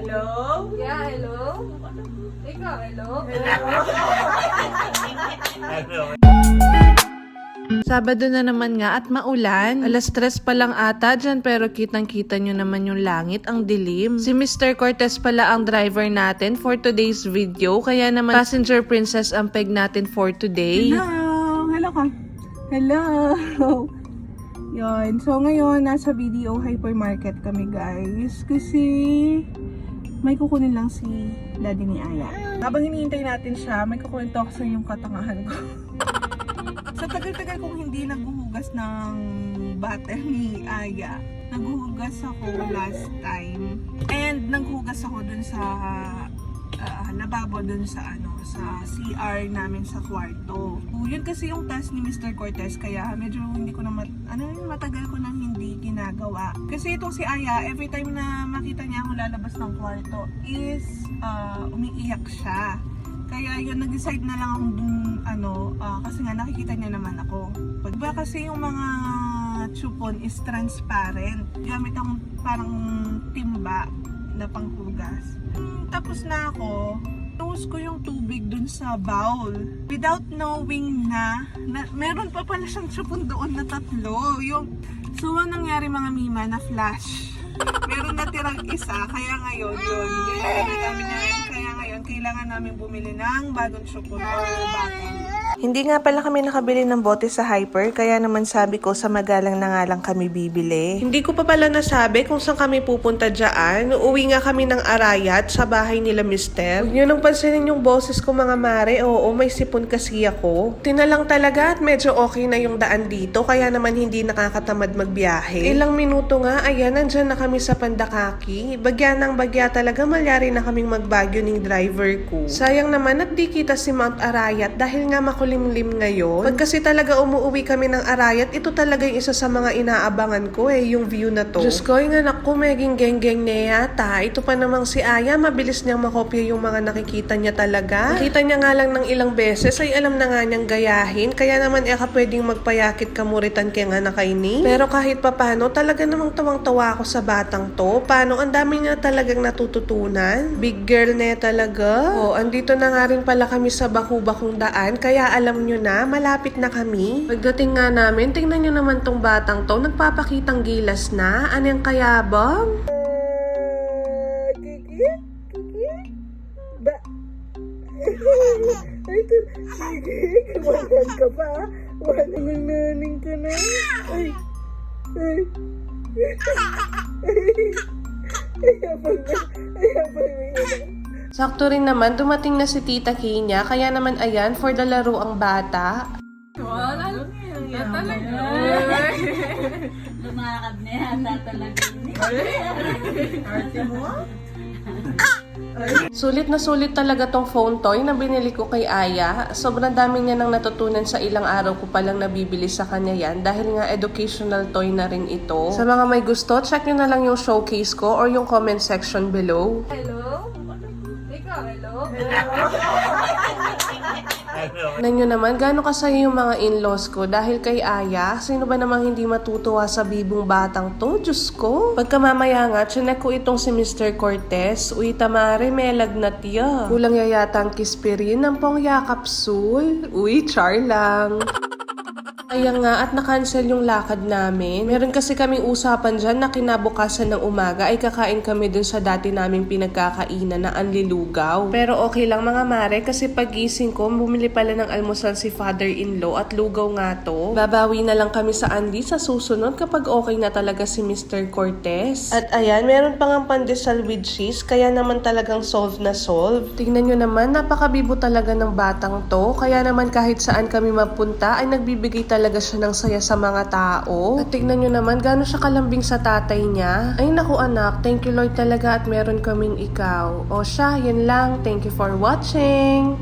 Hello? Yeah, hello? Ikaw, hello? Sabado na naman nga at maulan. Alas 3 pa lang ata dyan pero kitang-kita nyo naman yung langit, ang dilim. Si Mr. Cortez pala ang driver natin for today's video. Kaya naman passenger princess ang peg natin for today. Hello! Hello ka? Hello! Yun. So ngayon, nasa BDO Hypermarket kami guys. Kasi may kukunin lang si daddy ni Aya. Habang hinihintay natin siya, may kukwento ako sa yung katangahan ko. Sa tagal-tagal kong hindi naghuhugas ng butter ni Aya, naghuhugas ako last time. And naghuhugas ako dun sa lababo dun sa CR namin sa kwarto. Yun kasi yung task ni Mr. Cortez, kaya medyo hindi ko na matagal ko nang hindi ginagawa. Kasi itong si Aya, every time na makita niya akong lalabas ng kwarto is umiiyak siya. Kaya yun, nag-decide na lang akong kasi nga nakikita niya naman ako. Diba kasi yung mga chupon is transparent. Gamit akong parang timba na panghugas. Tapos na ako, nose ko yung tubig dun sa bowl. Without knowing na meron pa pala siyang chupon doon na 3. So, ang nangyari mga mima na flash. Meron natirang isa, kaya ngayon yun. Kaya ngayon, kailangan namin bumili ng bagong chupon or bottle. Hindi nga pala kami nakabili ng bote sa Hyper, kaya naman sabi ko sa magalang na nga lang kami bibili. Hindi ko pa pala nasabi kung saan kami pupunta dyan. Uuwi nga kami ng Arayat sa bahay nila Mister. Huwag nyo nang pansinin yung boses ko mga mare, oo may sipon kasi ako. Tinalang talaga at medyo okay na yung daan dito, kaya naman hindi nakakatamad magbiyahe. Ilang minuto nga, ayan, nandyan na kami sa Pandakaki. Bagya ng bagya talaga, malyari na kaming magbagyo ng driver ko. Sayang naman at di kita si Mount Arayat dahil nga makulimlim ngayon. Pag kasi talaga umuwi kami ng Arayat, ito talaga yung isa sa mga inaabangan ko yung view na to. Diyos ko, yung anak ko, meging geng-geng na yata. Ito pa namang si Aya, mabilis niyang makopya yung mga nakikita niya talaga. Nakita niya nga lang ng ilang beses, ay alam na nga niyang gayahin. Kaya naman pwedeng magpayakit kamuritan kaya nga nakaini. Pero kahit papano, talaga namang tawang-tawa ako sa batang to. Paano, ang dami niya talagang natututunan. Big girl na talaga. Andito na nga rin pala kami sa Baku-Bakung daan, kaya alam nyo na, malapit na kami. Pagdating nga namin, tingnan nyo naman tong batang to, nagpapakitang gilas na. Ano yung kayabang? Kiki? Ba? Ay, Kiki, kumahan ka pa. Wala nang naning ka na. Ay. Ayabang na. Sakto rin naman, dumating na si Tita Kinya, kaya naman ayan, for the laro ang bata. Wala talaga. Lumakad na yata talaga. Arte mo? Sulit na sulit talaga tong phone toy na binili ko kay Aya. Sobrang dami niya nang natutunan sa ilang araw ko palang nabibili sa kanya yan dahil nga educational toy na rin ito. Sa mga may gusto, check nyo na lang yung showcase ko or yung comment section below. Hello? Ikaw, hello? Tignan nyo naman, gaano kasaya yung mga in-laws ko dahil kay Aya. Sino ba namang hindi matutuwa sa bibong batang to? Diyos ko. Pagka mamaya nga, chinek ko itong si Mr. Cortez. Uy, tamare, may lagnat ya. Kulang yayata ang kispirin ng pong yakapsul. Uy, char lang. Kaya nga at na-cancel yung lakad namin. Meron kasi kaming usapan dyan na kinabukasan ng umaga ay kakain kami dun sa dati naming pinagkakainan na anlilugaw. Pero okay lang mga mare kasi pagising ko, bumili pala ng almusal si father-in-law at lugaw nga to. Babawi na lang kami sa Andy sa susunod kapag okay na talaga si Mr. Cortez. At ayan, meron pang ang pandesal with cheese kaya naman talagang solve na solve. Tingnan nyo naman, napakabibo talaga ng batang to. Kaya naman kahit saan kami mapunta ay nagbibigay talaga siya ng saya sa mga tao. At tignan nyo naman, gaano siya kalambing sa tatay niya. Ay naku anak, thank you Lord talaga at meron kaming ikaw. O siya, yun lang. Thank you for watching.